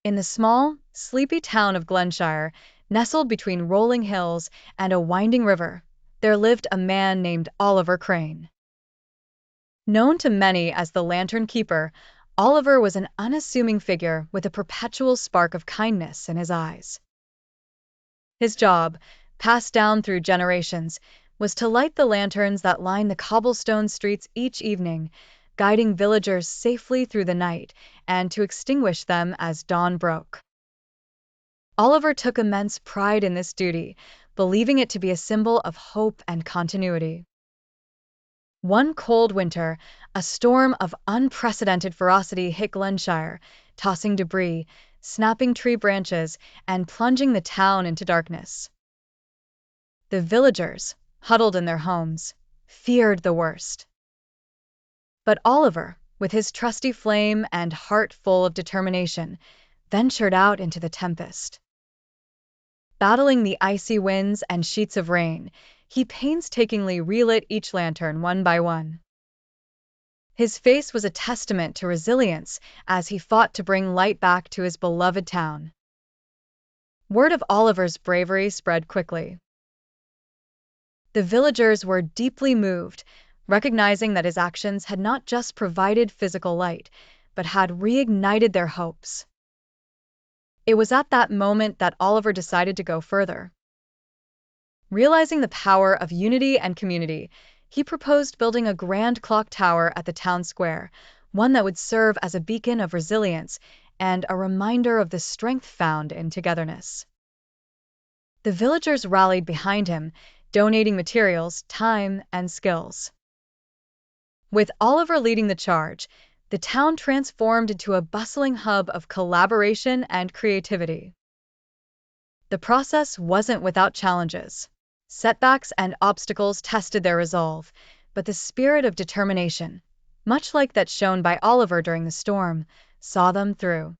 In the small, sleepy town of Glenshire, nestled between rolling hills and a winding river, there lived a man named Oliver Crane. Known to many as the Lantern Keeper, Oliver was an unassuming figure with a perpetual spark of kindness in his eyes. His job, passed down through generations, was to light the lanterns that line the cobblestone streets each evening, guiding villagers safely through the night and to extinguish them as dawn broke. Oliver took immense pride in this duty, believing it to be a symbol of hope and continuity. One cold winter, a storm of unprecedented ferocity hit Glenshire, tossing debris, snapping tree branches, and plunging the town into darkness. The villagers, huddled in their homes, feared the worst. But Oliver, with his trusty flame and heart full of determination, ventured out into the tempest. Battling the icy winds and sheets of rain, he painstakingly relit each lantern one by one. His face was a testament to resilience as he fought to bring light back to his beloved town. Word of Oliver's bravery spread quickly. The villagers were deeply moved, recognizing that his actions had not just provided physical light, but had reignited their hopes. It was at that moment that Oliver decided to go further. Realizing the power of unity and community, he proposed building a grand clock tower at the town square, one that would serve as a beacon of resilience and a reminder of the strength found in togetherness. The villagers rallied behind him, donating materials, time, and skills. With Oliver leading the charge, the town transformed into a bustling hub of collaboration and creativity. The process wasn't without challenges. Setbacks and obstacles tested their resolve, but the spirit of determination, much like that shown by Oliver during the storm, saw them through.